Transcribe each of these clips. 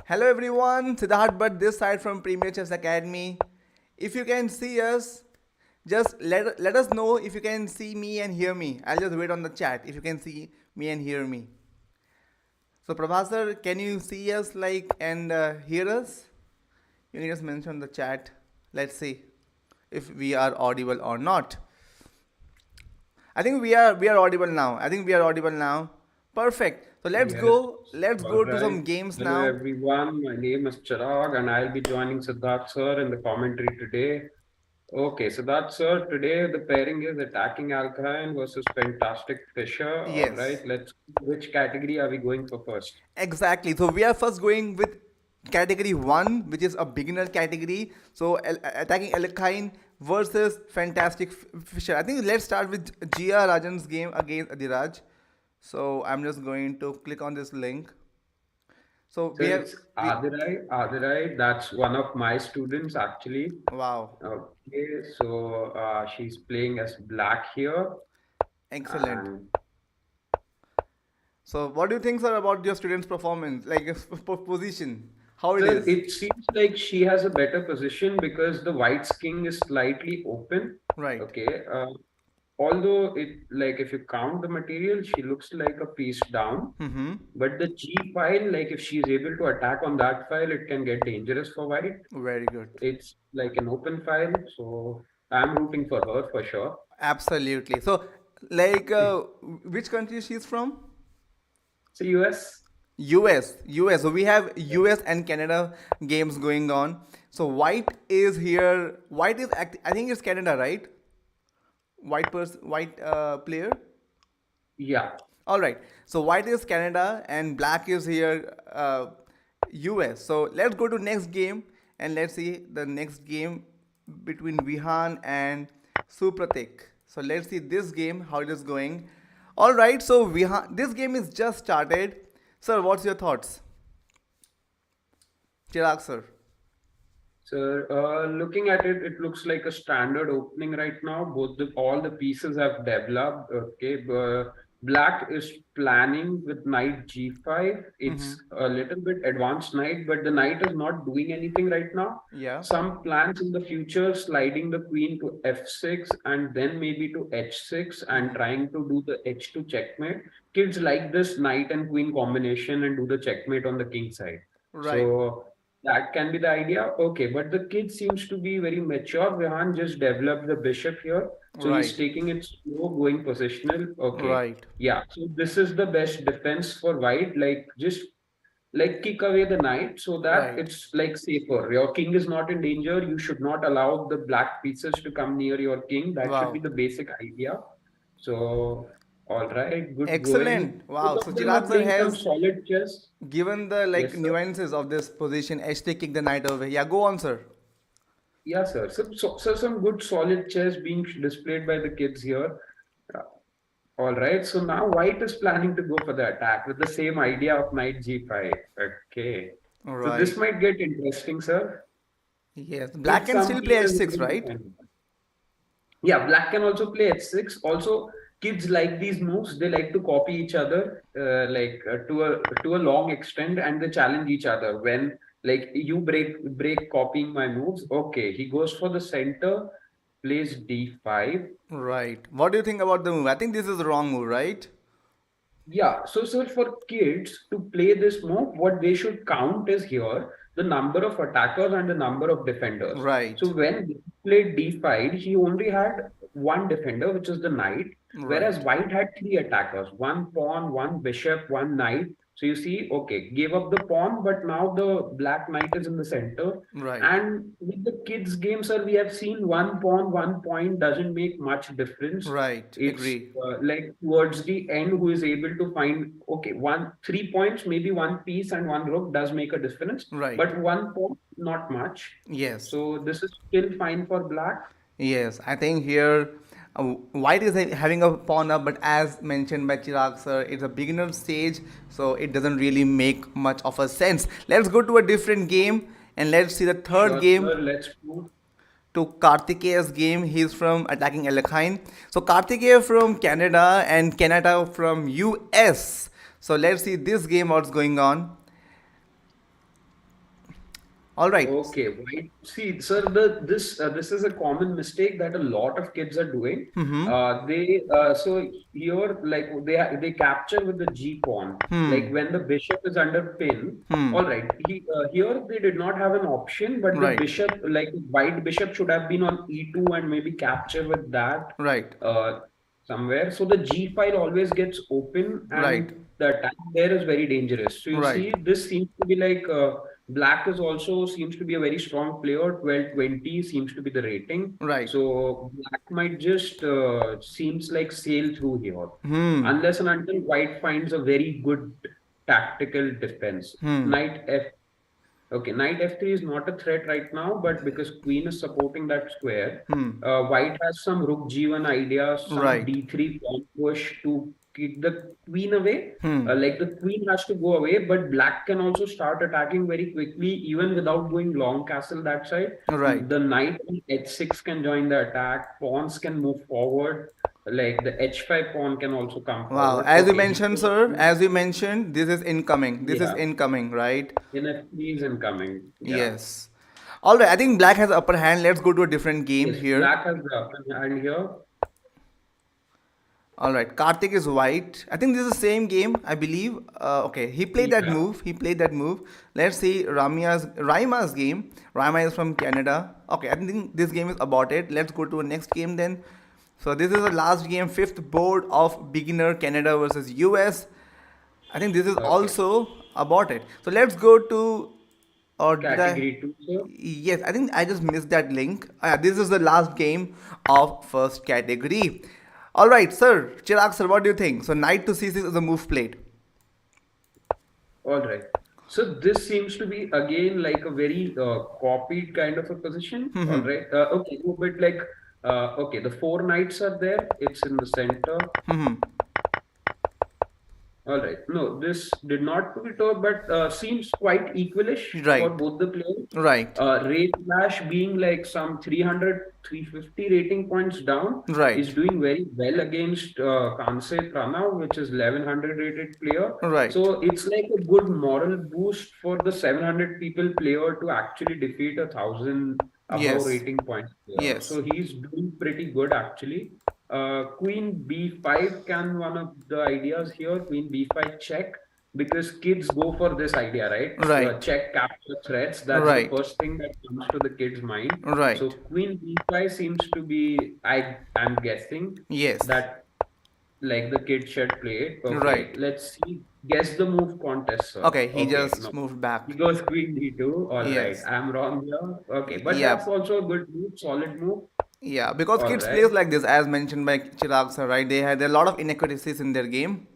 Hello everyone, Siddharth Bhatt this side from Premier Chess Academy. If you can see us, just let us know if you can see me and hear me. I'll just wait on the chat if you can see me and hear me. So Prabhasar, can you see us and hear us? You can just mention the chat. Let's see if we are audible or not. I think we are audible now. I think we are audible now. Perfect. So let's Yes. go. Let's All go to right. some games Hello, now. everyone. My name is Chirag, and I'll be joining Siddharth sir in the commentary today. Okay, Siddharth sir, today the pairing is attacking ALEKHINE versus fantastic Fisher. All right, Yes. let's. Which category are we going for first? Exactly. So we are first going with category one, which is a beginner category. So attacking ALEKHINE versus Fantastic Fisher. I think let's start with Gia Rajan's game against Adiraj. So I'm just going to click on this link. So So we have it's we Adirai. Adirai, that's one of my students actually. wow, Okay, so she's playing as black here, excellent. and So what do you think, sir, about your students' performance, like position, how it sir, is? it seems like she has a better position because the White's king is slightly open. Right. Okay. Although it like if you count the material, she looks like a piece down. Mm-hmm. But the G file, like if she's able to attack on that file, it can get dangerous for White. Very good. It's like an open file, so I'm rooting for her for sure. Absolutely. So, which country she's from? So US, US. So we have US and Canada games going on. So White is here. I think it's Canada, right? White player. yeah. All right. So White is Canada and Black is here, US. So let's go to next game and let's see the next game between Vihan and Supratik. So let's see this game how it is going. All right. So Vihan, this game is just started. Sir, what's your thoughts? Chirag sir. So looking at it, it looks like a standard opening right now. All the pieces have developed. Okay, Black is planning with knight g5. It's a little bit advanced knight, but the knight is not doing anything right now. Yeah. Some plans in the future, sliding the queen to f6 and then maybe to h6 and trying to do the h2 checkmate. Kids like this knight and queen combination and do the checkmate on the king side. Right. So that can be the idea. Okay, but the kid seems to be very mature. Vihan just developed the bishop here. So he's Right. taking it slow, going positional. Okay. Right. Yeah. So this is the best defense for white. Like just like kick away the knight so that Right. it's like safer. Your king is not in danger. You should not allow the black pieces to come near your king. That should be Wow. the basic idea. So all right, good going. Excellent. Both Wow. So of them are Chirag sir playing some has solid chess. given the Yes, sir. nuances of this position. H3 kick the knight away. Yeah, go on, sir. Yeah, sir. So some good solid chess being displayed by the kids here. Uh, All right. So now White is planning to go for the attack with the same idea of knight g5. Okay. So this Right. might get interesting, sir. Yes. If Black can some still play pieces h6, remain right? behind. Yeah, Black can also play h6. Also, kids like these moves. They like to copy each other, to a long extent, and they challenge each other. When like you break copying my moves, okay, he goes for the center, plays d5. Right. What do you think about the move? I think this is the wrong move, right? Yeah, so for kids to play this move, what they should count is here the number of attackers and the number of defenders. So Right. when he played d5, he only had one defender, which is the knight, whereas Right. white had three attackers, one pawn, one bishop, one knight. So you see, okay, gave up the pawn, but now the black knight is in the center. Right. And with the kids' game, sir, we have seen one pawn, one point doesn't make much difference. Right. It's Agree. like towards the end who is able to find okay 1 3 points, maybe one piece and one rook does make a difference, Right. but one pawn not much. Yes. So this is still fine for black. Yes, I think here White is having a pawn up, but as mentioned by Chirag sir, it's a beginner stage, so it doesn't really make much of a sense. Let's go to a different game and let's see the third Sure, game sir, let's move. to Kartikeya's game. He's from attacking ALEKHINE. So Kartikeya from Canada and Canada from US. So let's see this game what's going on. All right. Okay, right. See, sir, this is a common mistake that a lot of kids are doing. They so here like they capture with the G pawn. Like Hmm. when the bishop is under pin. Hmm. All right. Here they did not have an option, but the Right. bishop, like white bishop, should have been on E2 and maybe capture with that Right. uh, somewhere. So the G file always gets open, Right. and the attack there is very dangerous. So you Right. see, this seems to be like. Black is also seems to be a very strong player. 1220 seems to be the rating. Right. So black might just seems like sail through here, Hmm. unless and until white finds a very good tactical defense. Hmm. Knight F. Okay, knight F3 is not a threat right now, but because queen is supporting that square, Hmm. white has some rook G1 ideas, some Right. D3 pawn push to keep the queen away. Hmm. Like the queen has to go away, but black can also start attacking very quickly, even without going long castle that side. Right. The knight on H6 can join the attack, pawns can move forward, like the H5 pawn can also come Wow. forward. As you Okay, mentioned, sir, as you mentioned, this is incoming. This is yeah, incoming, right? NF3 is incoming. Yeah. Yes. All right. I think black has upper hand. Let's go to a different game Yes, here. black has the upper hand here. All right. Karthik is white. I think this is the same game. I believe. Okay. He played that Yeah. move. He played that move. Let's see Raima's game. Raima is from Canada. Okay. I think this game is aborted. Let's go to a next game then. So this is the last game, fifth board of beginner Canada versus US. I think this is Okay. also aborted. So let's go to, or did I? Category two, sir. Yes, I think I just missed that link. This is the last game of first category. All right, sir. Chirag, sir, what do you think? So knight to c6 is a move played. All right. So this seems to be again like a very copied kind of a position. All right. Okay. But like, okay, the four knights are there. It's in the center. All right. No, this did not put it out, but seems quite equalish for Right, both the players. right, Rate Flash being like some 300, 350 rating points down is right, doing very well against Kansai Pranav, which is 1100 rated player. right. So it's like a good moral boost for the 700 people player to actually defeat 1,000 above Yes, rating points player. yes, So he's doing pretty good actually. Queen b5 can one of the ideas here. Queen b5 check because kids go for this idea, right? right, Check capture threats. That's the right, first thing that comes to the kid's mind. So right. Queen b5 seems to be. I'm guessing Yes, that like the kid should play it. Okay, right. let's see. Guess the move contest, sir. Okay, he Okay, no. just moved He back. goes Queen d2. All right, Yes. I'm wrong here. Okay, but Yeah, that's also a good move, solid move. yeah. Because All kids right. plays like this, as mentioned by Chirag sir, right? They had a lot of inequities in their game.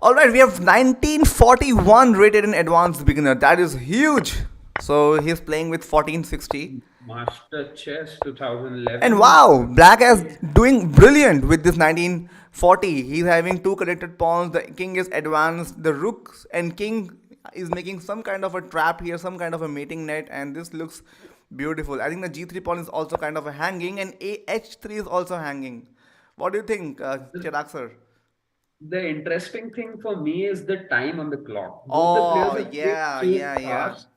All right, we have 1941 rated in advanced beginner. That is huge. So he's playing with 1460. Master Chess And 2011. wow, Black is Okay. doing brilliant with this 1940. He's having two connected pawns. The king is advanced. The rook and king is making some kind of a trap here, some kind of a mating net, and this looks beautiful. I think the g3 pawn is also kind of a hanging, and h3 is also hanging. What do you think, Chirag sir? The interesting thing for me is the time on the clock. Both the players Oh have played yeah, so yeah, yeah. fast.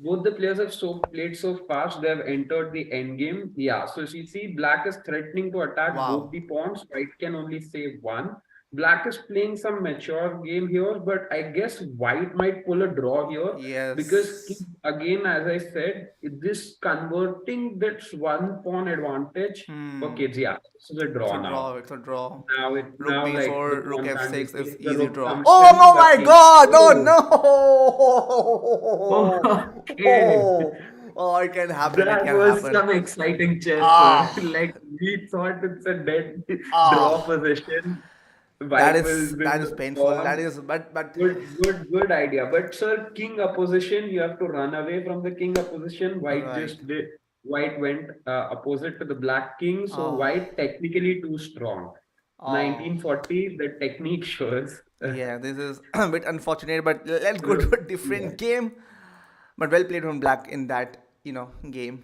Both the players have played so fast, they have entered the end game. Yeah, so you see, black is threatening to attack both Wow. the pawns. White can only save one. Black is playing some mature game here, but I guess white might pull a draw here because Yes. again, as I said, this converting that's one pawn advantage for Hmm. kids. Yeah, this is a It's a draw now. draw. It's a draw. Now Rook like the b4, rook pawn can't be f6 is saved. The easy rook draw. comes Oh in, no the my king. god! Oh Oh, no! okay. Oh, it can happen. It That can was happen. some exciting chess. Ah, Like we thought it's a dead draw ah. position. White will That win is the painful. That pawn. is, but Good idea. But sir, king opposition, you have to run away from the king opposition. White right. just did. White went opposite to the black king, so Oh, white technically too strong. oh. 1940, the technique shows. Yeah, this is a bit unfortunate, but let's go to a Yeah. different game. But well played from Black in that, game.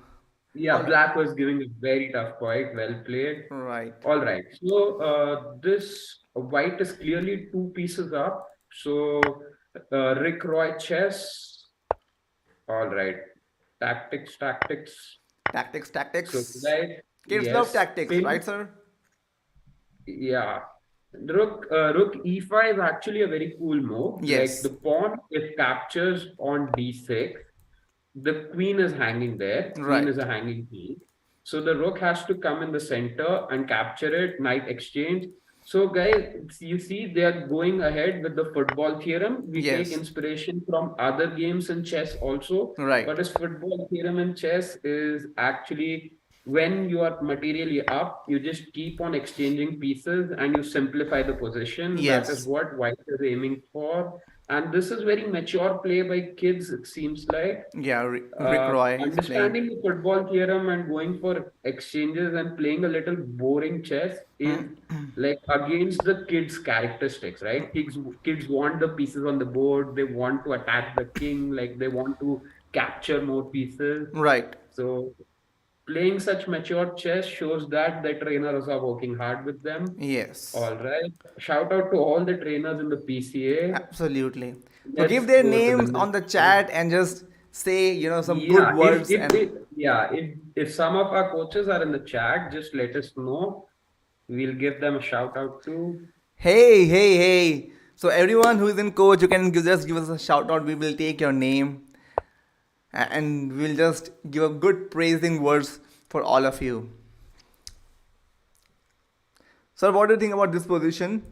Yeah, All right. black was giving a very tough point. Well played. Right. All right. So this white is clearly two pieces up. So Rick Roy chess. All right. Tactics, tactics. Tactics, So, tactics. guys, Kids love yes, tactics, pin. right, sir? Yeah. Rook e5 actually a very cool move. Like the Yes. pawn, it captures on d6. The queen is hanging there. Queen is Right. a hanging piece. So the rook has to come in the center and capture it, knight exchange. So, guys, you see, they are going ahead with the football theorem. We take Yes. inspiration from other games in chess also. But Right. this football theorem in chess is actually when you are materially up, you just keep on exchanging pieces and you simplify the position. That is Yes. what white is aiming for. And this is very mature play by kids, it seems like. Yeah, Rick Roy is playing. Understanding the football theorem and going for exchanges and playing a little boring chess is like against the kids' characteristics, right? Kids want the pieces on the board, they want to attack the king, like they want to capture more pieces. Right. So playing such mature chess shows that the trainers are working hard with them. Yes. All right. Shout out to all the trainers in the PCA. Absolutely. So Let's give their go to the names on next the one. chat and just say, some good Yeah, words and if some of our coaches are in the chat, just let us know. We'll give them a shout out too. hey, hey, hey. So everyone who is in coach, you can just give us a shout out. We will take your name and we'll just give a good praising words for all of you. Sir, what do you think about this position?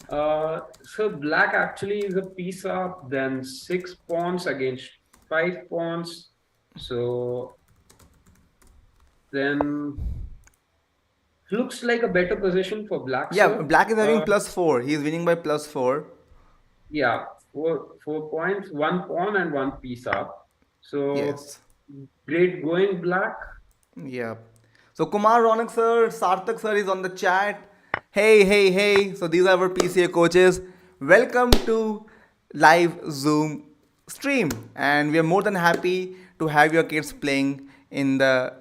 So black actually is a piece up, then 6 pawns against 5 pawns. So then looks like a better position for black, Yeah, sir. black is having +4. He is winning by +4. Yeah, 4 points, 1 pawn and one piece up. So Yes. great going, black. Yeah. So Kumar Ronak sir, Sarthak sir is on the chat. Hey, hey, hey. So these are our PCA coaches. Welcome to live Zoom stream. And we are more than happy to have your kids playing in the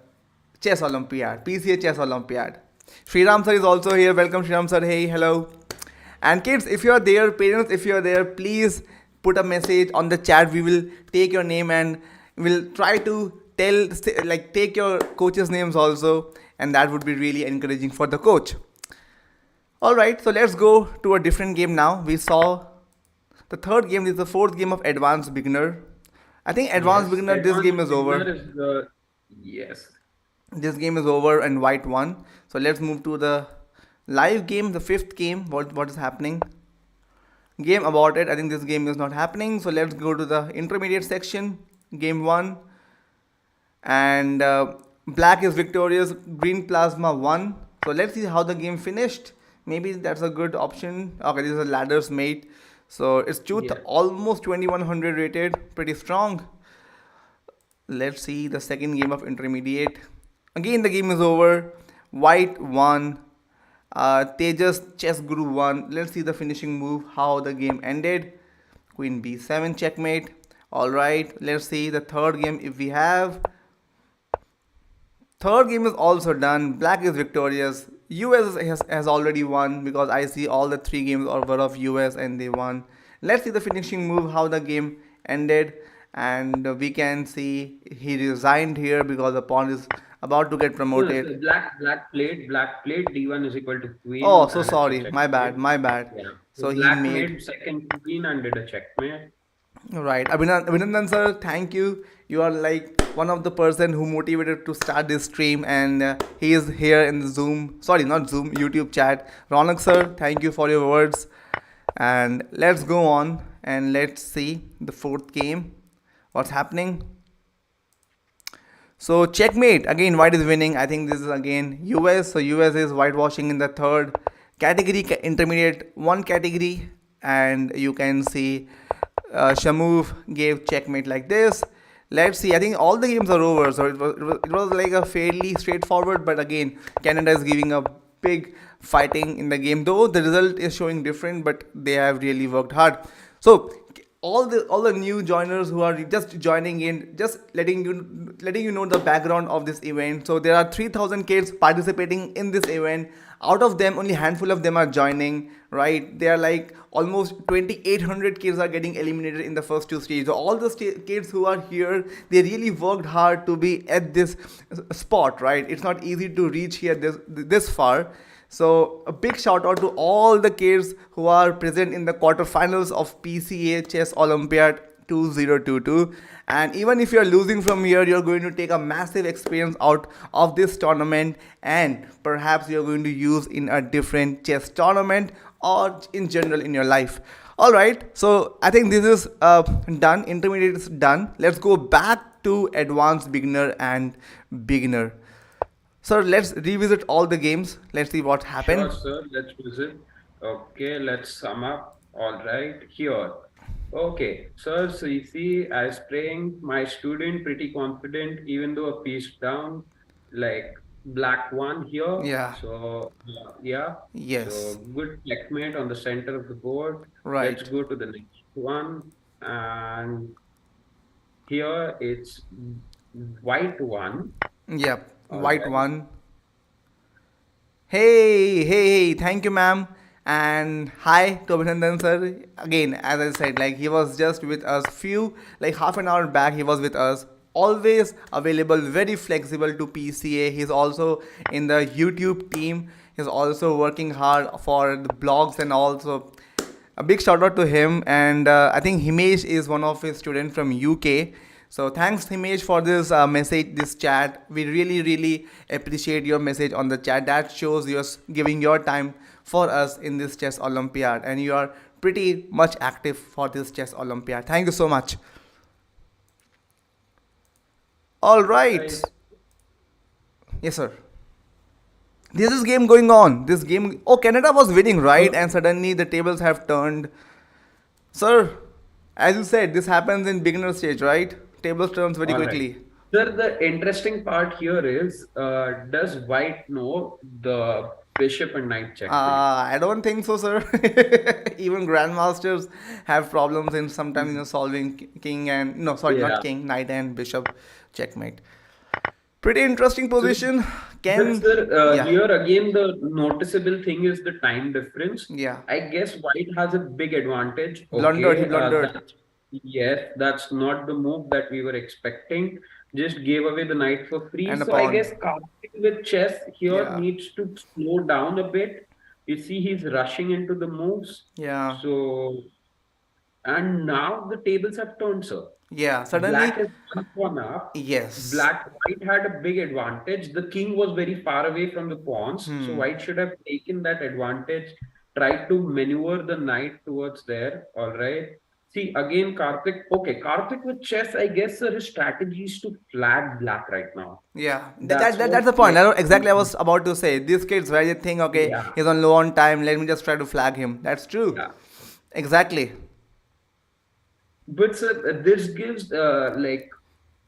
Chess Olympiad, PCA Chess Olympiad. Sriram sir is also here. Welcome Sriram sir. Hey, hello. And kids, if you are there, parents, if you are there, please put a message on the chat. We will take your name and we'll try to take your coaches' names also, and that would be really encouraging for the coach. All right, so let's go to a different game now. We saw the third game. This is the fourth game of Advanced Beginner. I think Advanced Yes, Beginner. This game advanced is beginner over. is the yes. This game is over and white won. So let's move to the live game, the fifth game. What is happening? Game aborted. I think this game is not happening. So let's go to the intermediate section. Game 1. And black is victorious. Green plasma won. So let's see how the game finished. Maybe that's a good option. Okay, this is a ladder's mate. So it's truth Yeah. almost 2100 rated. Pretty strong. Let's see the second game of intermediate. Again, the game is over. White won. Tejas Chess Guru won. Let's see the finishing move, how the game ended. Queen b7 checkmate. Alright, let's see the third game if we have. Third game is also done. Black is victorious. US has already won because I see all the three games were of US and they won. Let's see the finishing move, how the game ended. And we can see he resigned here because the pawn is about to get No, so promoted. black played d1 is equal to Oh, queen so and it's a sorry. My checkmate. bad. My bad. Yeah. So So he black made. made second queen and did a checkmate. Right. Abhinandan sir, thank you. You are like one of the person who motivated to start this stream and he is here in the Zoom, sorry, not Zoom, YouTube chat. Ronak sir, thank you for your words. And let's go on and let's see the fourth game. What's happening? So checkmate. Again, white is winning. I think this is again US. So US is whitewashing in the third category, intermediate one category. And you can see Shamuv gave checkmate like this. Let's see. I think all the games are over. So it was like a fairly straightforward. But again, Canada is giving a big fighting in the game. Though the result is showing different, but they have really worked hard. So all the new joiners who are just joining in, just letting you know the background of this event. So there are 3000 kids participating in this event. out of them only handful of them are joining, right? They are like almost 2800 kids are getting eliminated in the first two stages. So all the kids who are here, they really worked hard to be at this spot, right? It's not easy to reach here this far. So a big shout out to all the kids who are present in the quarterfinals of PCA Chess Olympiad 2022. And even if you're losing from here, you're going to take a massive experience out of this tournament, and perhaps you're going to use in a different chess tournament or in general in your life. All right, so I think this is done. Intermediate is done. Let's go back to advanced beginner and beginner. So let's revisit all the games. Let's see what Sure, happened. sir. Let's visit. Okay, let's sum up. All right, here. Okay, sir. So you see, I was playing my student pretty confident, even though a piece down, like black one here. Yeah. So yeah. So Yes. good checkmate on the center of the board. Let's Right. go to the next one. And here it's white one. Yep. All White right. one. Hey, thank you, ma'am. And hi to Abhinandan sir. Again, as I said, like he was just with us few, like half an hour back, he was with us. Always available, very flexible to PCA. He's also in the YouTube team. He's also working hard for the blogs and also a big shout out to him. And I think Himesh is one of his students from UK. So thanks Himesh for this message, this chat. We really appreciate your message on the chat. That shows you're giving your time for us in this chess Olympiad, and you are pretty much active for this chess Olympiad. Thank you so much. All right. Right. Yes, sir. This is game going on. This game. Oh, Canada was winning, right? So And suddenly the tables have turned. Sir, as you said, this happens in beginner stage, right? Tables turns very all right. quickly. Sir, the interesting part here is, does white know the bishop and knight checkmate? I don't think so, sir. Even grandmasters have problems in sometimes solving king and no, sorry, not Yeah. king, knight and bishop checkmate. Pretty interesting So, position. but Can sir, yeah, here again, the noticeable thing is the time difference. yeah. I guess white has a big advantage. Blundered. He Okay, blundered yes, that's not the move that we were expecting. Just gave away the knight for free. and a So I pawn. guess Karthik with chess here Yeah, needs to slow down a bit. You see, he's rushing into the moves. yeah, So, and now the tables have turned, sir. yeah. Black Suddenly, has one pawn up. yes. White had a big advantage. The king was very far away from the pawns, so Hmm. white should have taken that advantage, tried to maneuver the knight towards there. All right. See again, Karthik. Okay, Karthik with chess, I guess his strategy is to flag black right now. Yeah, That's what that's the point. like. Exactly, I was about to say. These kids, where they think, okay, Yeah, he's on low on time. Let me just try to flag him. That's true. yeah. Exactly. But sir, this gives like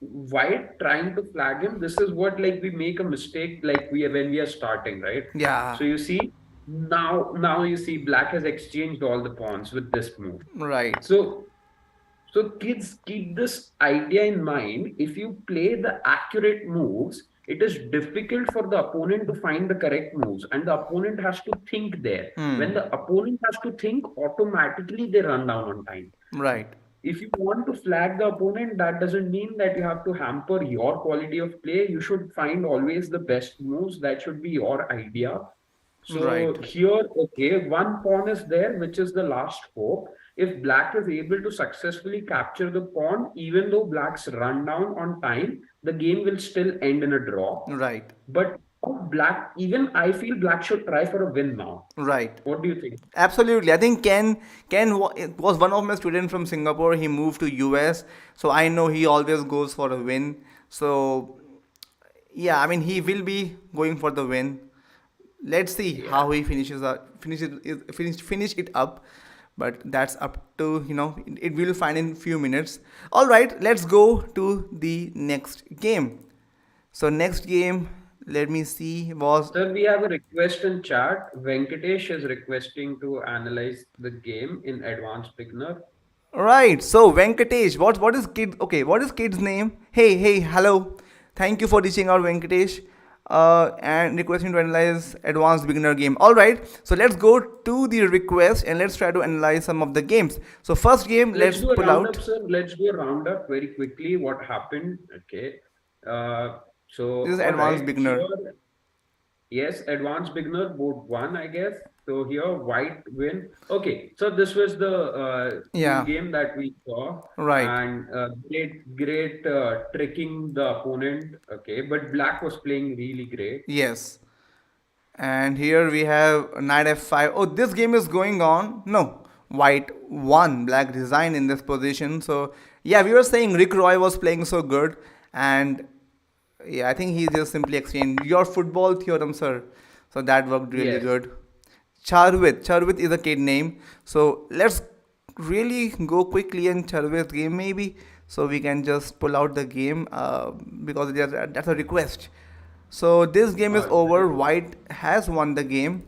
white trying to flag him. This is what like we make a mistake like we when we are starting, right? Yeah. So you see now you see black has exchanged all the pawns with this move. Right. So so kids keep this idea in mind. If you play the accurate moves, it is difficult for the opponent to find the correct moves, and the opponent has to think there. When Hmm. the opponent has to think, automatically they run down on time. Right. If you want to flag the opponent, that doesn't mean that you have to hamper your quality of play. You should find always the best moves. That should be your idea. Right. So here, okay, one pawn is there, which is the last hope. If black is able to successfully capture the pawn, even though black's run down on time, the game will still end in a draw. Right. But black, even I feel black should try for a win now. Right. What do you think? Absolutely. I think Ken was one of my students from Singapore. He moved to US, so I know he always goes for a win. So yeah, I mean he will be going for the win. Let's see Yeah. how he finish it up. But that's up to it will find in few minutes. All right, let's go to the next game. So next game, let me see, was Sir, we have a request in chat. Venkatesh is requesting to analyze the game in advanced beginner. right. So Venkatesh, what is kid? Okay, what is kid's name? Hey, hello. Thank you for reaching out, Venkatesh. and requesting to analyze advanced beginner game. All right, so let's go to the request and let's try to analyze some of the games. So first game, Let's let's do a pull out. roundup, sir. Let's do a roundup very quickly. What happened? Okay. This is All advanced right. beginner. Here, yes, advanced beginner board one, I guess. So here, white win. Okay. So this was the full Yeah, game that we saw, right. and great tricking the opponent. Okay, but black was playing really great. Yes. And here we have knight f5. Oh, this game is going on. No, white won. Black resigned in this position. So yeah, we were saying Rick Roy was playing so good, and yeah, I think he just simply exchanged your football theorem, sir. So that worked really Yes. good. Charvit is a kid name. So let's really go quickly in Charvit's game maybe. So we can just pull out the game because that's a request. So this game is over. Right. White has won the game.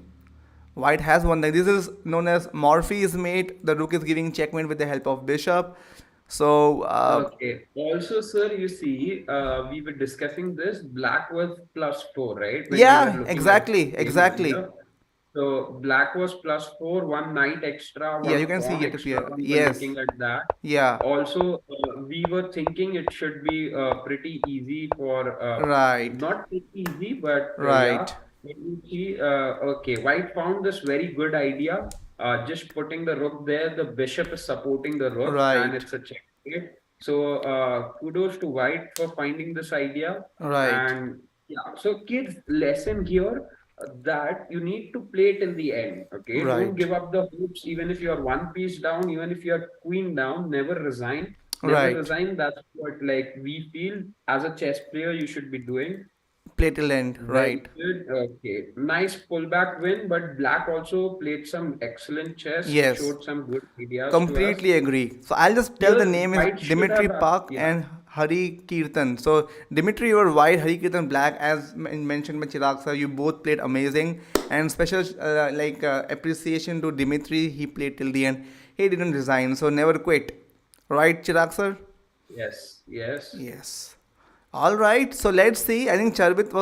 White has won. This is known as Morphy's mate. The rook is giving checkmate with the help of bishop. So Okay. Also, sir, you see, we were discussing this. Black was +4, right? When we were yeah, looking at exactly, game exactly. earlier. So black was +4, one knight extra, Yeah, one you can see pawn it extra. appear. We were Yes. looking at that. Yeah. Also, we were thinking it should be pretty easy for Right. not pretty easy, but yeah. Right. Let me see. Okay, white found this very good idea. Just putting the rook there, the bishop is supporting the rook, and Right. it's a checkmate. So kudos to white for finding this idea. Right. And yeah, so kids, lesson here that you need to play till the end. Okay, don't Right. give up the hopes, even if you're one piece down, even if you're queen down, never resign. Never Right. resign. That's what like we feel as a chess player you should be doing. Play till end. Very Right. good. Okay. Nice pullback win, but Black also played some excellent chess, Yes. showed some good ideas to us. Completely agree. So I'll just tell the Here, name is White should Dimitri have, Park yeah. and Hari Kirtan. So Dimitri, you were white, Hari Kirtan black. As mentioned by Chirag sir, you both played amazing. And special appreciation to Dimitri. He played till the end. He didn't resign, so never quit. Right, Chirag sir? Yes, yes. Yes. All right. So let's see. I think Charvit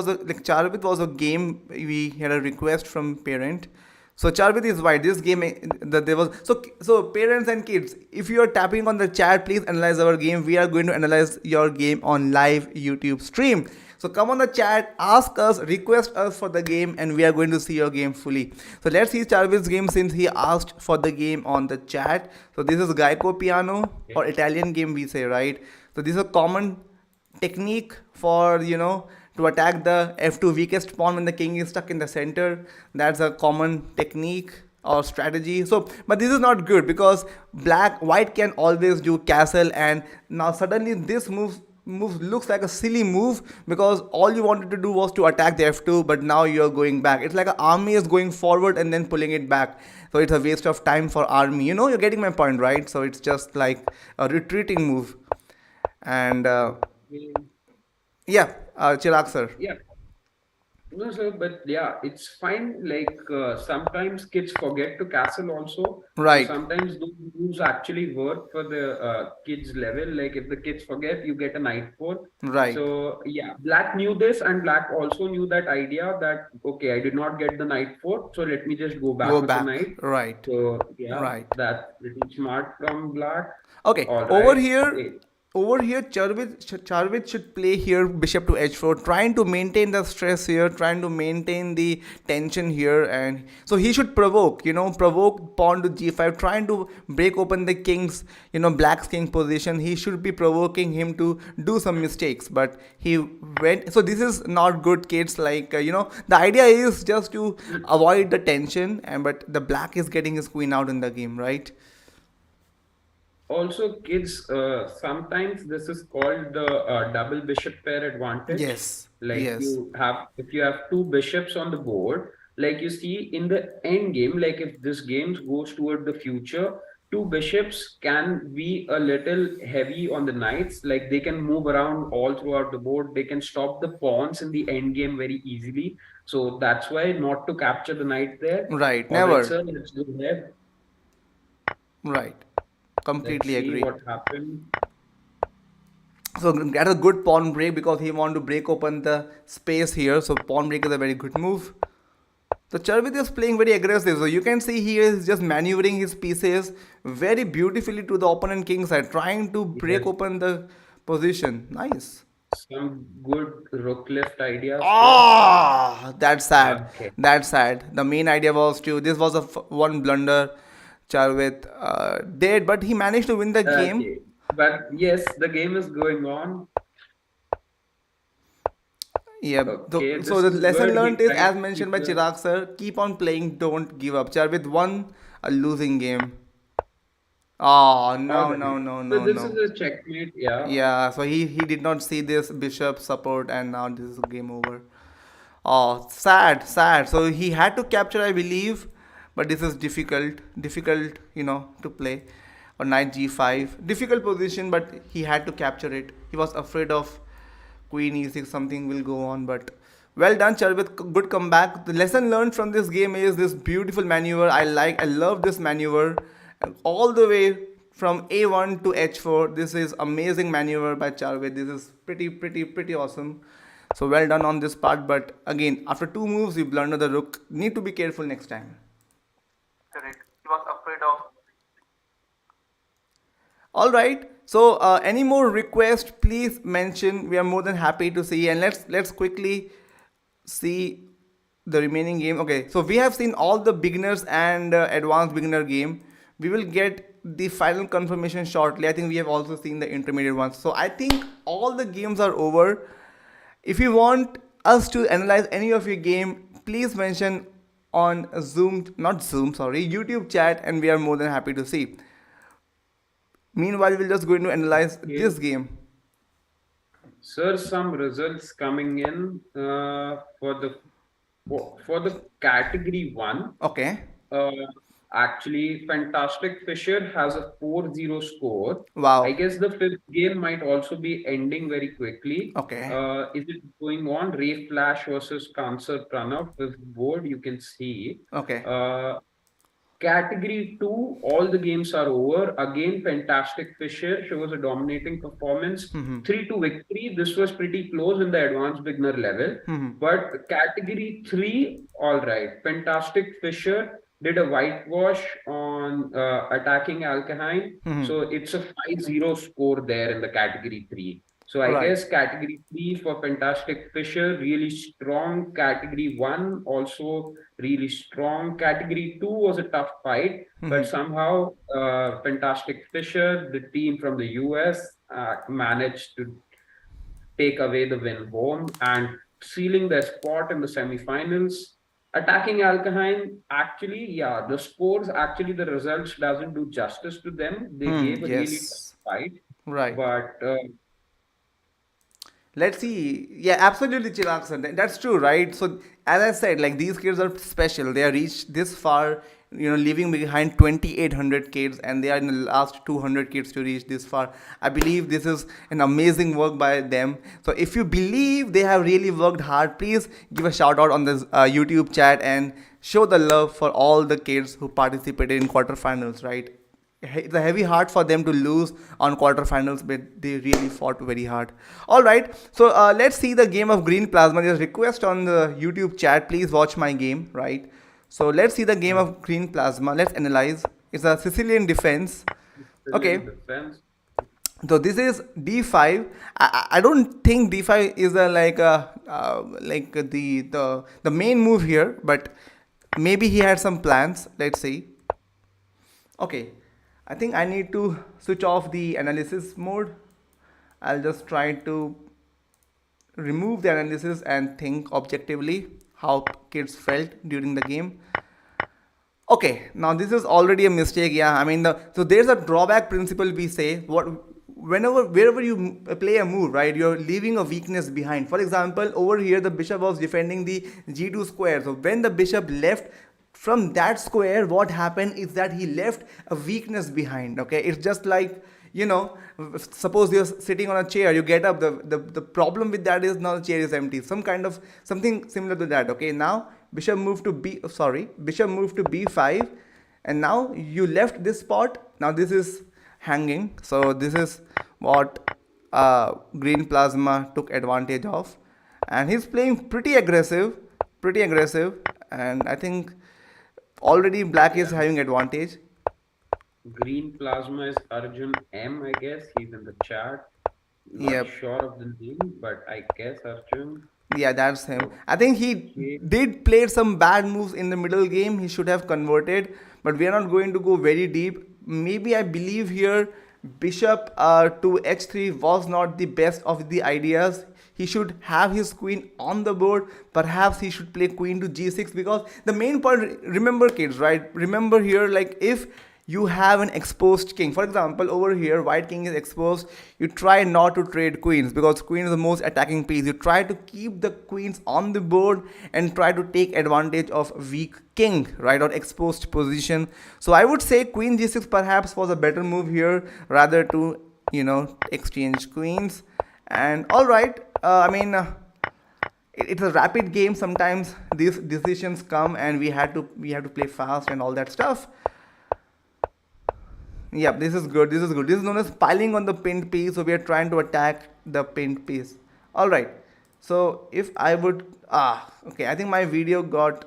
was a game we had a request from parent. So Charvit is white. This game that there was so parents and kids. If you are tapping on the chat, please analyze our game. We are going to analyze your game on live YouTube stream. So come on the chat, ask us, request us for the game, and we are going to see your game fully. So let's see Charvit's game since he asked for the game on the chat. So this is Geico piano or Okay. Italian game we say, right? So this is a common technique for to attack the f2 weakest pawn when the king is stuck in the center. That's a common technique or strategy. So but this is not good because white can always do castle, and now suddenly this move looks like a silly move because all you wanted to do was to attack the f2, but now you're going back. It's like an army is going forward and then pulling it back, so it's a waste of time for army. You're getting my point, right? So it's just like a retreating move. And Okay. yeah, Chirag sir. Yeah. No, sir, but yeah, it's fine. Like sometimes kids forget to castle also. So Right, sometimes those moves actually work for the kids level. Like if the kids forget, you get a knight four. right. So yeah, black knew this, and black also knew that idea that okay, I did not get the knight four, so let me just go Go back with the back. knight. Right, So yeah, right. that's pretty smart from black. Okay, All over right. here, Okay. Charvit should play here bishop to h4, trying to maintain the stress here, trying to maintain the tension here, and so he should provoke pawn to g5, trying to break open the king's, black's king position. He should be provoking him to do some mistakes, but he went. So this is not good, kids. Like the idea is just to avoid the tension, and but the black is getting his queen out in the game, right? Also, kids, sometimes this is called the double bishop pair advantage. Yes, Like yes. if you have two bishops on the board, like you see in the end game, like if this game goes toward the future, two bishops can be a little heavy on the knights. Like they can move around all throughout the board. They can stop the pawns in the end game very easily. So that's why not to capture the knight there. Right, All right, never. sir, let's go ahead. Right. Let's Completely see agree. what happened. So get a good pawn break because he want to break open the space here. So pawn break is a very good move. So Charvit is playing very aggressive. So you can see he is just maneuvering his pieces very beautifully to the opponent king side, trying to break Yes, open the position. Nice. some good rook left ideas there. Ah, that's sad. Okay. That's sad. The main idea was to this was a one blunder. Charvit did, but he managed to win the game. Okay. But yes, the game is going on. Yeah. Okay, So this the is lesson good. learned He is, tried as to mentioned keep by the. Chirag sir, keep on playing, don't give up. Charvit won a losing game. Oh All no right. no no So no this is no. a checkmate. Yeah. Yeah, so he did not see this bishop support and now this is game over. Oh, sad, sad. So he had to capture, I believe, but this is difficult, to play. Or knight g5, difficult position, but he had to capture it. He was afraid of queen e6, something will go on, but well done, Charvit. Good comeback. The lesson learned from this game is this beautiful maneuver. I love this maneuver, all the way from a1 to h4. This is amazing maneuver by Charvit. This is pretty awesome. So well done on this part, but again, after two moves, you blunder the rook. Need to be careful next time. Correct. He was afraid of. All right. So any more requests? Please mention. We are more than happy to see. And let's quickly see the remaining game. Okay. So we have seen all the beginners and advanced beginner game. We will get the final confirmation shortly. I think we have also seen the intermediate ones. So I think all the games are over. If you want us to analyze any of your game, please mention on Zoom, not Zoom, sorry, YouTube chat, and we are more than happy to see. Meanwhile, we'll just going to analyze Okay. this game. Sir, some results coming in for the category one. Okay. Uh, Actually, Fantastic Fisher has a 4-0 score. I Wow. guess the fifth game might also be ending very quickly. Okay. Is it going on? Ray Flash versus Cancer Pranav, fifth board, you can see. Okay. Uh, Category 2, all the games are over. Again, Fantastic Fisher shows a dominating performance. Mm-hmm. 3 to victory. This was pretty close in the advanced beginner level. Mm-hmm. But category 3, all right. Fantastic Fisher did a whitewash on attacking ALEKHINE. Mm-hmm. So it's a 5-0 score there in the category 3. So I Right. guess category 3 for Fantastic Fisher, really strong. Category 1 also really strong. Category 2 was a tough fight, but Mm-hmm. somehow Fantastic Fisher, the team from the US, managed to take away the win home and sealing their spot in the semifinals. Attacking ALEKHINE, actually, yeah, the scores, actually, the results doesn't do justice to them. They Hmm. gave a really tough Yes. fight, Right. but Let's see. Yeah, absolutely, Chirag sir. That's true, right? So, as I said, like these kids are special. They are reached this far, leaving behind 2,800 kids, and they are in the last 200 kids to reach this far. I believe this is an amazing work by them. So, if you believe they have really worked hard, please give a shout out on this YouTube chat and show the love for all the kids who participated in quarterfinals, right? It's a heavy heart for them to lose on quarterfinals, but they really fought very hard. All right, so let's see the game of green plasma. There's a request on the YouTube chat. Please watch my game, right? So let's see the game uh, of green plasma. Let's analyze. It's a Sicilian defense. still in Okay, defense. so this is d5. I don't think d5 is a like the main move here, but maybe he had some plans. Let's see. Okay, I think I need to switch off the analysis mode. I'll just try to remove the analysis and think objectively how kids felt during the game. Okay, now this is already a mistake. Yeah, I mean so there's a drawback principle. We say what whenever wherever you play a move, right, you're leaving a weakness behind. For example, over here the bishop was defending the g2 square. So when the bishop left from that square, what happened is that he left a weakness behind. Okay, it's just like, suppose you're sitting on a chair, you get up, the problem with that is now the chair is empty, some kind of something similar to that. Okay, now bishop moved to b5, and now you left this spot. Now this is hanging, so this is what green plasma took advantage of, and he's playing pretty aggressive, and I think already black is Yeah. having advantage. Green plasma is Arjun M, I guess. He's in the chat. Not Yep. sure of the name, but I guess Arjun. Yeah, that's him. I think he Okay. did play some bad moves in the middle game. He should have converted, but we are not going to go very deep. Maybe I believe here bishop to h3 was not the best of the ideas. He should have his queen on the board. Perhaps he should play queen to g6, because the main point, remember kids, right? Remember here, like if you have an exposed king, for example over here white king is exposed, you try not to trade queens because queen is the most attacking piece. You try to keep the queens on the board and try to take advantage of weak king, right, or exposed position. So I would say queen g6 perhaps was a better move here, rather to exchange queens. And all right, it's a rapid game. Sometimes these decisions come and we have to play fast and all that stuff. Yeah, this is good. This is good. This is known as piling on the pinned piece. So we are trying to attack the pinned piece. All right. So if I would, okay. I think my video got,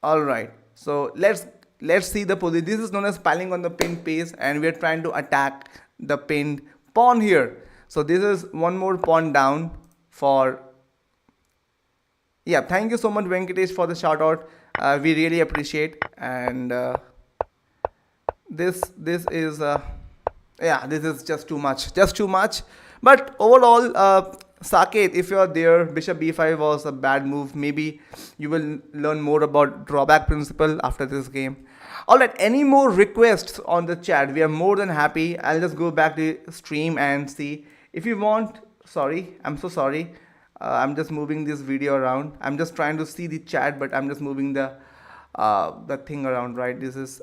all right. So let's see the position. This is known as piling on the pinned piece, and we are trying to attack the pinned pawn here. So this is one more pawn down for. Yeah, thank you so much, Venkatesh, for the shout out. We really appreciate. And this is yeah, this is just too much. But overall, Saket, if you're there, bishop b5 was a bad move. Maybe you will learn more about drawback principle after this game. All right, any more requests on the chat? We are more than happy. I'll just go back to stream and see if you want. Sorry, I'm so sorry. I'm just moving this video around. I'm just trying to see the chat, but I'm just moving the thing around, right? This is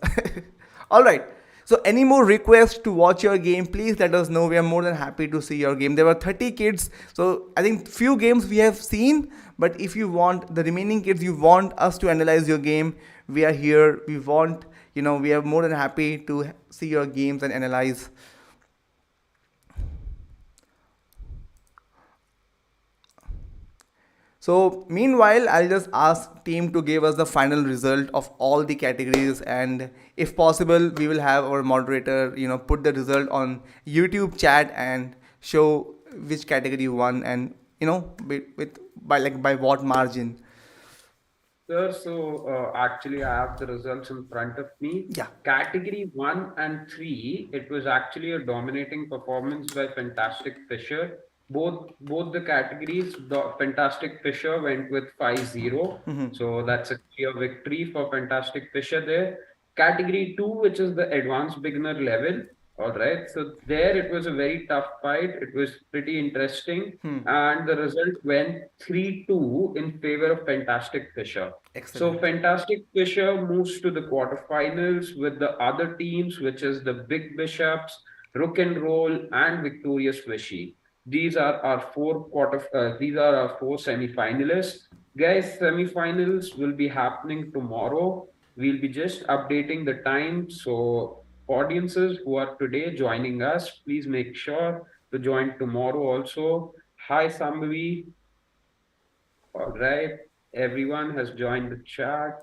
all right. So any more requests to watch your game, please let us know. We are more than happy to see your game. There were 30 kids, so I think few games we have seen, but if you want the remaining kids, you want us to analyze your game, we are here. We want, we are more than happy to see your games and analyze. So meanwhile, I'll just ask team to give us the final result of all the categories, and if possible, we will have our moderator, put the result on YouTube chat and show which category won, and with by what margin. Sir, so actually, I have the results in front of me. Yeah. Category 1 and 3, it was actually a dominating performance by Fantastic Fisher. Both the categories, the Fantastic Fisher went with 5-0. So that's a clear victory for Fantastic Fisher there. Category 2, which is the advanced beginner level. All right. So there it was a very tough fight. It was pretty interesting. And the result went 3-2 in favor of Fantastic Fisher. So Excellent. Fantastic Fisher moves to the quarterfinals with the other teams, which is the Big Bishops, Rook and Roll, and Victorious Vishy. These are our these are our four semi-finalists. Guys, semi-finals will be happening tomorrow. We'll be just updating the time. So audiences who are today joining us, please make sure to join tomorrow also. Hi, Sambhavi. All right. Everyone has joined the chat.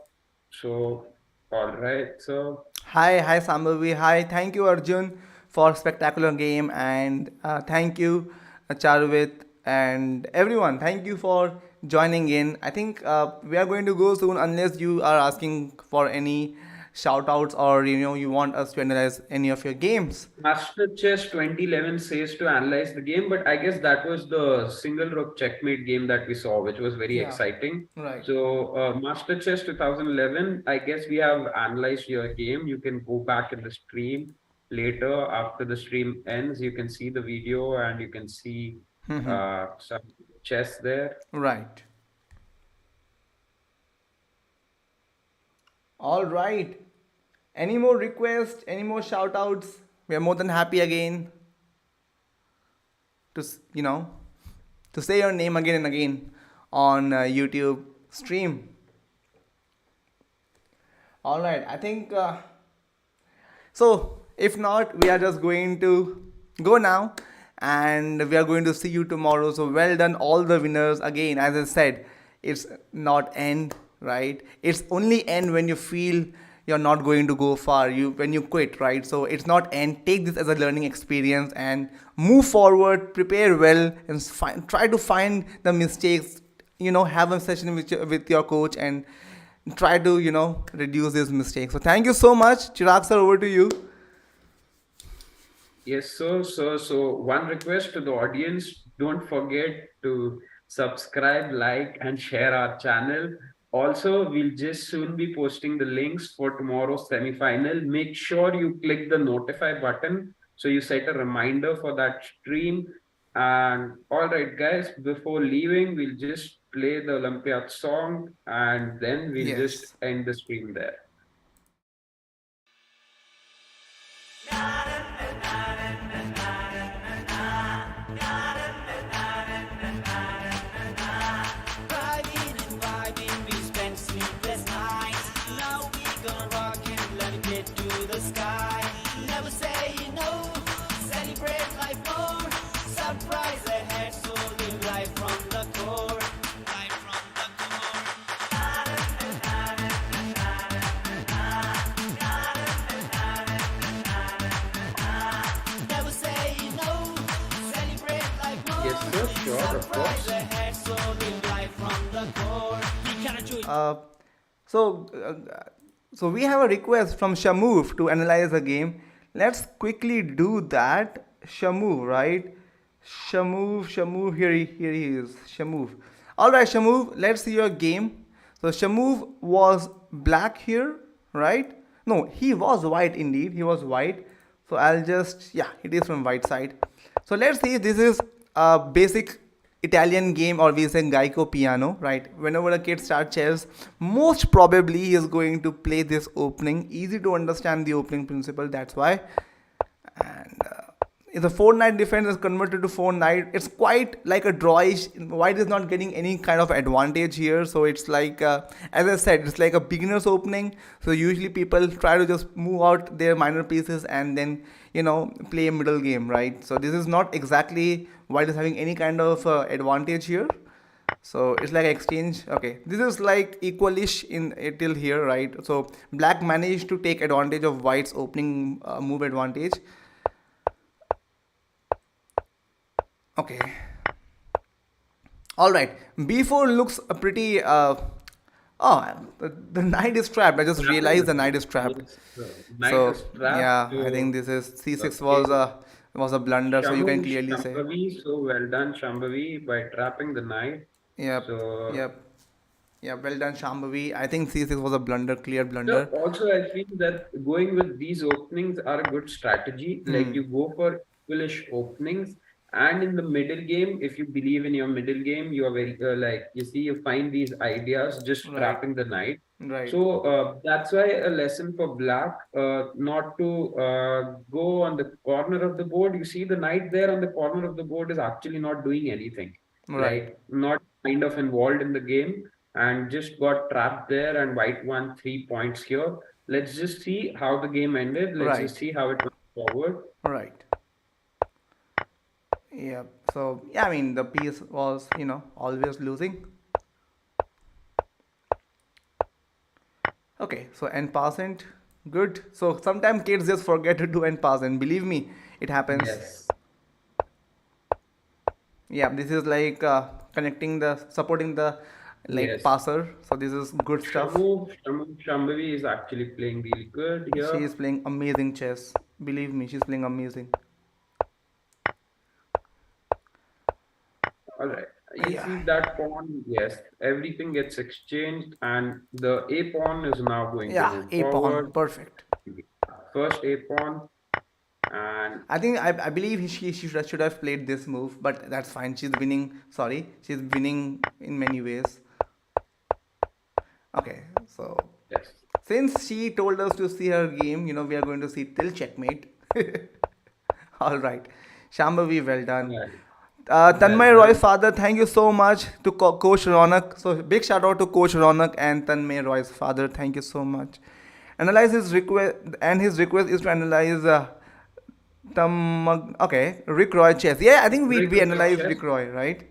So, all right. So, Hi Sambhavi. Hi, thank you Arjun for spectacular game, and thank you Charvit and everyone. Thank you for joining in. I think we are going to go soon, unless you are asking for any shout outs, or you want us to analyze any of your games. Master Chess 2011 says to analyze the game, but I guess that was the single rook checkmate game that we saw, which was very Yeah. exciting. Right. So, Master Chess 2011, I guess we have analyzed your game. You can go back in the stream later after the stream ends. You can see the video and you can see some chess there. Right. All right. Any more requests? Any more shout outs? We are more than happy again to to say your name again and again on YouTube stream. All right. I think so. If not, we are just going to go now, and we are going to see you tomorrow. So well done, all the winners. Again, as I said, it's not end, right? It's only end when you feel you're not going to go far. You when you quit, right? So it's not end. Take this as a learning experience and move forward. Prepare well and try to find the mistakes. Have a session with your coach and try to reduce these mistakes. So thank you so much, Chirag sir. Over to you. Yes, so one request to the audience, don't forget to subscribe, like, and share our channel. Also, we'll just soon be posting the links for tomorrow's semi-final. Make sure you click the notify button so you set a reminder for that stream. And all right, guys, before leaving, we'll just play the Olympiad song and then we'll just Yes. end the stream there. Vibing and vibing, we spent sleepless nights. Now we gonna rock and let it get to the sky. Never say no, celebrate life more. Surprise ahead, so live life from the core. Life from the core. Never say no, celebrate life Yes, more. sir, sure, of Surprise course. ahead, so live life from the core. We cannot choose. So, so we have a request from Shamuv to analyze the game. Let's quickly do that. Shamuv, right? Shamuv, here he is. Shamuv. All right, Shamuv, let's see your game. So Shamuv was black here, right? No, he was white indeed. He was white. So I'll just, yeah, it is from white side. So let's see. This is a basic Italian game, or we say Geico piano, right? Whenever a kid starts chess, most probably he is going to play this opening. Easy to understand the opening principle, that's why. And if the 4 knight defense is converted to 4 knight, it's quite like a drawish. White is not getting any kind of advantage here, so it's like, as I said, it's like a beginner's opening. So usually people try to just move out their minor pieces and then play a middle game, right? So this is not exactly white is having any kind of advantage here. So it's like exchange. Okay, this is like equalish in till here, right? So black managed to take advantage of white's opening move advantage. Okay. All right. B4 looks a pretty. The knight is trapped. I just realized the knight is trapped. Yes, knight So is trapped. yeah, I think So, this is C6 okay. was a blunder. So you can clearly say. Shambhavi, so well done, Shambhavi, by trapping the knight. Yep. So, Yep. Yeah. Well done, Shambhavi. I think C6 was a blunder, clear so blunder. also I feel that going with these openings are a good strategy. Like you go for equalish openings, and in the middle game, if you believe in your middle game, you are very like you see you find these ideas just Right. trapping the knight. Right. So that's why a lesson for black, not to go on the corner of the board. You see the knight there on the corner of the board is actually not doing anything, Right. like not kind of involved in the game and just got trapped there and white won 3 points here. Let's just see how the game ended. Let's just Right. see how it went forward. Right. Yeah. So yeah, I mean the piece was always losing. Okay. So n percent, good. So sometimes kids just forget to do n percent. Believe me, it happens. Yes. Yeah. This is like connecting the supporting the like Yes. passer. So this is good stuff. Shambhavi is actually playing really good She here. is playing amazing chess. Believe me, she's playing amazing. All right. You Yeah. see that pawn? Yes. Everything gets exchanged, and the A pawn is now going to Yeah. move A pawn. forward. Perfect. First A pawn, and I think I believe she should have played this move, but that's fine. She's winning. Sorry, she's winning in many ways. Okay, so yes. since she told us to see her game, we are going to see till checkmate. All right, Shambhavi, well done. Well, well Tanmay Roy's done. father, thank you so much to Coach Ronak. So big shout out to Coach Ronak and Tanmay Roy's father. Thank you so much. Analyze his request, and his request is to analyze Okay, Rick Roy chess. Yeah, I think we Rick analyzed chess. Rick Roy, right?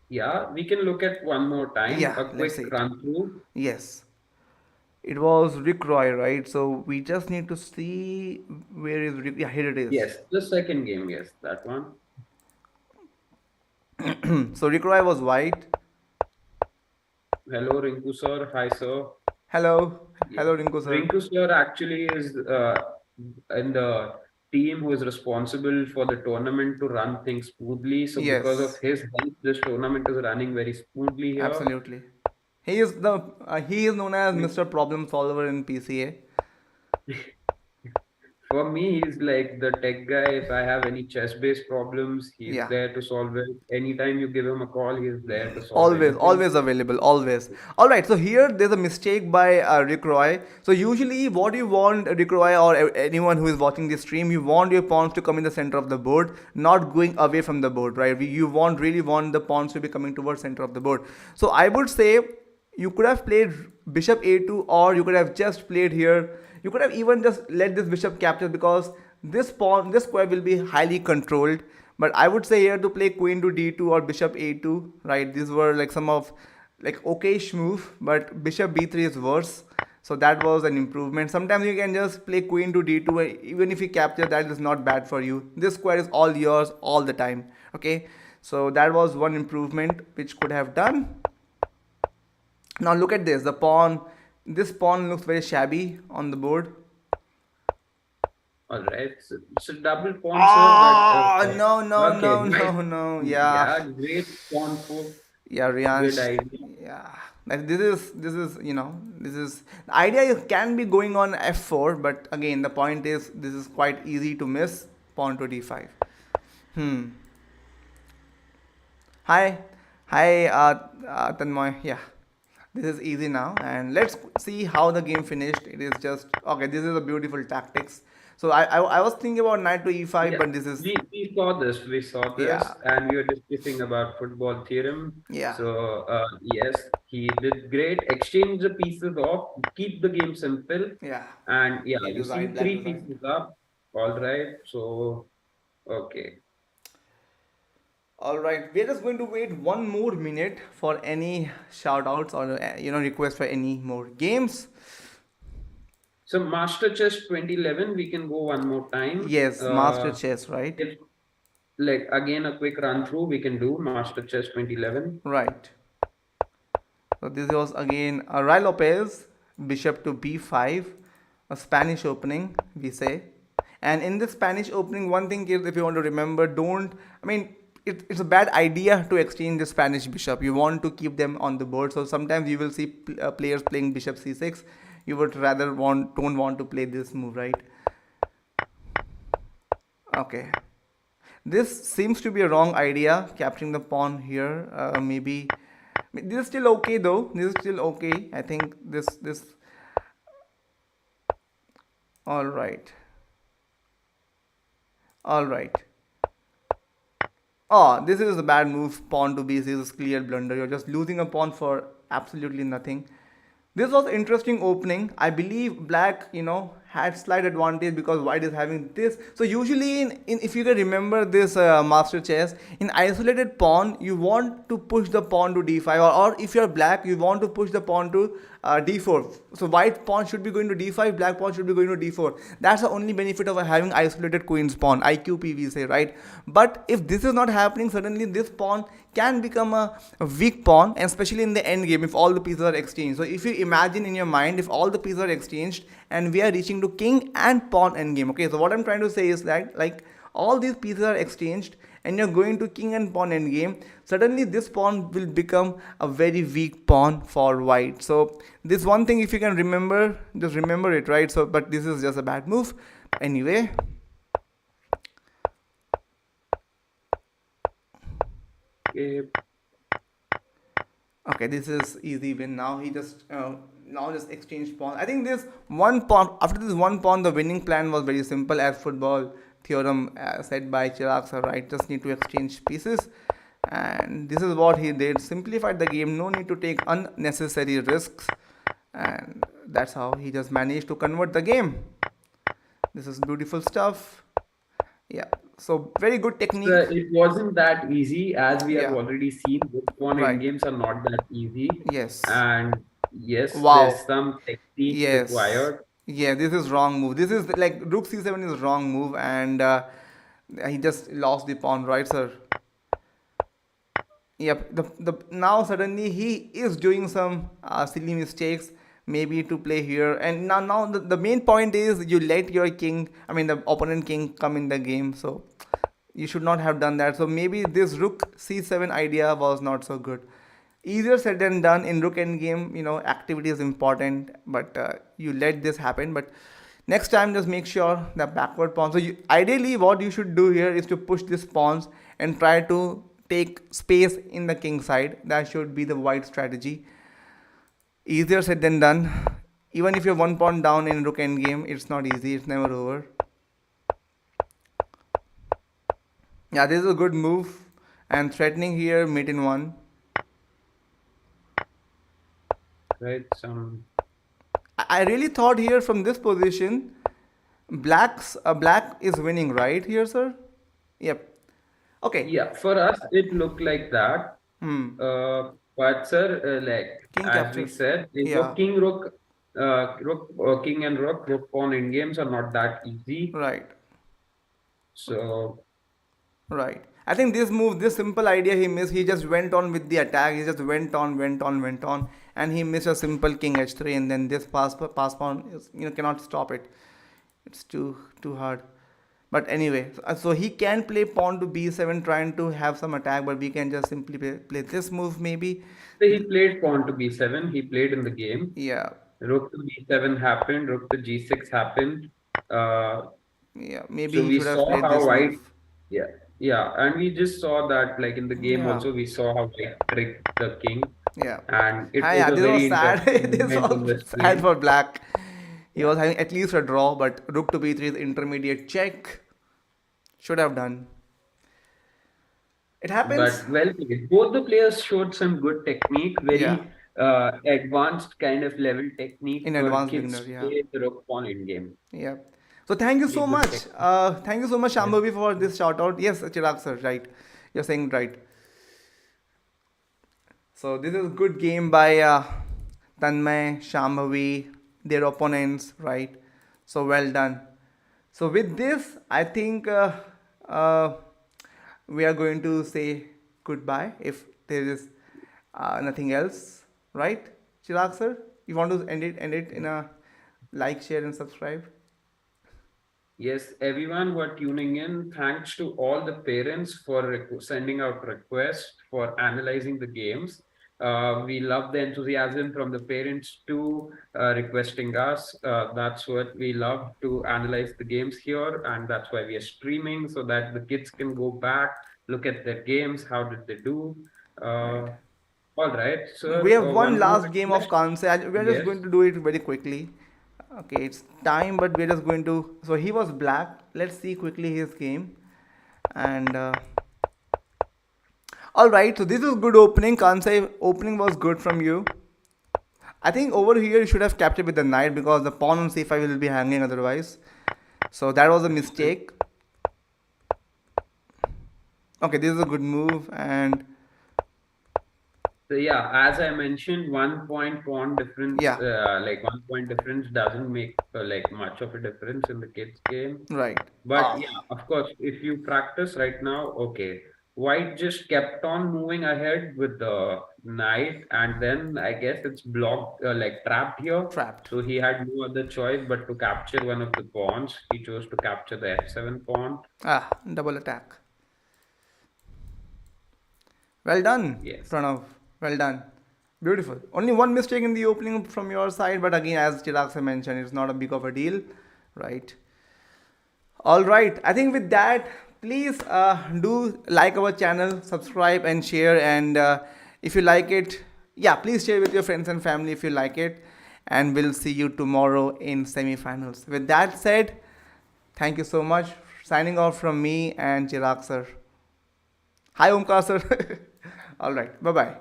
Yeah, we can look at one more time, Yeah, a let's quick see it. run through. Yes, it was Rick Roy, right? So we just need to see where is Rick. Yeah, here it is. Yes, the second game, yes, that one. So Rick Roy was white. Hello, Rinku sir. Hi, sir. Hello, Yeah. hello, Rinku sir. Rinku sir actually is in the team who is responsible for the tournament to run things smoothly. So because of Yes, his help, this tournament is running very smoothly here. absolutely. He is known as Mr. Problem Solver in PCA. For me, he's like the tech guy. If I have any chess-based problems, he's Yeah. there to solve it. Anytime you give him a call, he's there to solve Always, anything. always available, always. All right, so here there's a mistake by Rick Roy. So usually, what you want, Rick Roy or anyone who is watching this stream, you want your pawns to come in the center of the board, not going away from the board, right? You really want the pawns to be coming towards center of the board. So I would say you could have played bishop a2, or you could have just played here. You could have even just let this bishop capture, because this square will be highly controlled. But I would say here to play queen to d2 or bishop a2, right? These were like some of like okayish move, but bishop b3 is worse. So that was an improvement. Sometimes you can just play queen to d2, even if you capture, that is not bad for you. This square is all yours all the time. Okay, so that was one improvement which could have done. Now look at this. This pawn looks very shabby on the board. All right. So double pawn, sir, but Oh no no okay, no nice. no no! Yeah, Yeah, great pawn move. yeah, Good Riyansh. idea. Yeah, like this is this is the idea can be going on f4, but again the point is this is quite easy to miss. Pawn to d5. Hmm. Hi, hi, Tanmoy. Yeah, this is easy now, and let's see how the game finished. It is just okay. This is a beautiful tactics. So I was thinking about knight to e5, Yeah, but this is we saw yeah this, and we were discussing about football theorem. yeah So yes, he did great. Exchange the pieces off, keep the game simple, yeah. and yeah, He you designed see black three design. pieces up. All right. So okay. All right, we're just going to wait one more minute for any shout outs or request for any more games. So Master Chess 2011, we can go one more time. Yes, Master Chess, right? If like again a quick run through, we can do Master Chess 2011. Right. So this was again Ray Lopez, bishop to b5, a Spanish opening, we say. And in this Spanish opening, one thing is, if you want to remember, don't, I mean, it's a bad idea to exchange the Spanish bishop. You want to keep them on the board. So sometimes you will see players playing bishop c6. You would rather don't want to play this move, right? Okay. This seems to be a wrong idea, capturing the pawn here. Maybe this is still okay though. This is still okay. I think this. All right. All right. Oh, this is a bad move. Pawn to b6 is a clear blunder. You're just losing a pawn for absolutely nothing. This was interesting opening. I believe black, had slight advantage because white is having this. So usually, in if you can remember this master chess, in isolated pawn, you want to push the pawn to d5, or if you're black, you want to push the pawn to d4. So white pawn should be going to d5, black pawn should be going to d4. That's the only benefit of having isolated queen's pawn, IQP we say, right? But if this is not happening, suddenly this pawn can become a weak pawn, and especially in the end game if all the pieces are exchanged. So if you imagine in your mind, if all the pieces are exchanged and we are reaching to king and pawn endgame, okay, so what I'm trying to say is that, like, all these pieces are exchanged and you're going to king and pawn endgame, suddenly this pawn will become a very weak pawn for white. So this one thing, if you can remember, just remember it, right? So but this is just a bad move anyway. Okay. Okay, this is easy win. Now he just exchanged pawn. I think this one pawn, after this one pawn, the winning plan was very simple, as football theorem said by Chirag sir, right? Just need to exchange pieces, and this is what he did. Simplified the game. No need to take unnecessary risks, and that's how he just managed to convert the game. This is beautiful stuff. Yeah. So very good So technique. it wasn't that easy, as we have Yeah. already seen. Rook pawn Right. endgames are not that easy, Yes. and yes, there's Wow. some technique Yes. required. Yeah, this is wrong move. This is like rook c7 is wrong move, and he just lost the pawn, right, sir? Yep. The now suddenly he is doing some silly mistakes, maybe to play here, and now the main point is you let your king, I mean the opponent king, come in the game. So you should not have done that. So maybe this rook c7 idea was not so good. Easier said than done. In rook endgame, activity is important, but you let this happen. But next time, just make sure the backward pawn. So ideally, what you should do here is to push these pawns and try to take space in the king side. That should be the white strategy. Easier said than done. Even if you're one pawn down in rook endgame, it's not easy. It's never over. Yeah, this is a good move. And threatening here, mate in one. Right? Some I really thought here from this position, black is winning, right here, sir? Yep. Okay. Yeah, for us it looked like that. Hmm. But sir, like King as we captures. said, Yeah. king and rook pawn in games are not that easy. Right. So Right. I think this move, this simple idea he missed. He just went on with the attack. He just went on, and he missed a simple king h3, and then this pass pawn is, cannot stop it. It's too hard. But anyway, so he can play pawn to b7, trying to have some attack, but we can just simply play this move maybe. he played pawn to b7. He played in the game. Yeah. Rook to b7 happened. Rook to g6 happened. Uh, Yeah. Maybe so he we should have saw played how this white. move. Yeah, yeah, and we just saw that like in the game Yeah. also we saw how white tricked the king, Yeah. and it Hi, was yeah, a this was very sad. interesting This moment in was this sad game. for black. He Yeah. was having at least a draw, but rook to b3 is intermediate check. Should have done. It happens. But well played. Both the players showed some good technique, Yeah. very advanced kind of level technique In for advanced kids beginner. to Yeah. play the rook pawn in game. Yeah. So thank you Really so good much. technique. Thank you so much, Yes. Shambhavi, for this shout out. Yes, Chirag sir, right. You're saying right. So this is a good game by Tanmay, Shambhavi, their opponents, right? So well done. So with this, I think uh, we are going to say goodbye if there is nothing else, right? Chirag sir, you want to end it in a like, share, and subscribe? Yes, everyone who are tuning in, thanks to all the parents for sending out requests for analyzing the games. We love the enthusiasm from the parents to requesting us. That's what we love to analyze the games here, and that's why we are streaming so that the kids can go back, look at their games, how did they do. Right. Uh, all right, We sir, have one one more last game of request. Kanse. We are just Yes. going to do it very quickly. Okay, it's time, but we're just going to. So he was black. Let's see quickly his game. And all right, so this is good opening. Kanse opening was good from you. I think over here you should have captured with the knight because the pawn on c5 will be hanging otherwise. So that was a mistake. Okay, this is a good move, and So yeah, as I mentioned, 1 point pawn difference, yeah, like 1 point difference doesn't make like much of a difference in the kids game. right. But yeah, of course, if you practice right now, okay. White just kept on moving ahead with the knight, and then I guess it's blocked, like trapped here. Trapped. So he had no other choice but to capture one of the pawns. He chose to capture the f7 pawn. Double attack. Well done, Yes. Pranav. Well done. Beautiful. Only one mistake in the opening from your side, but again, as Chirag mentioned, it's not a big of a deal, right? All right. I think with that, please do like our channel, subscribe, and share. And if you like it, yeah, please share with your friends and family if you like it. And we'll see you tomorrow in semi-finals. With that said, thank you so much. Signing off from me and Chirag sir. Hi, Omkar sir. All right. Bye bye.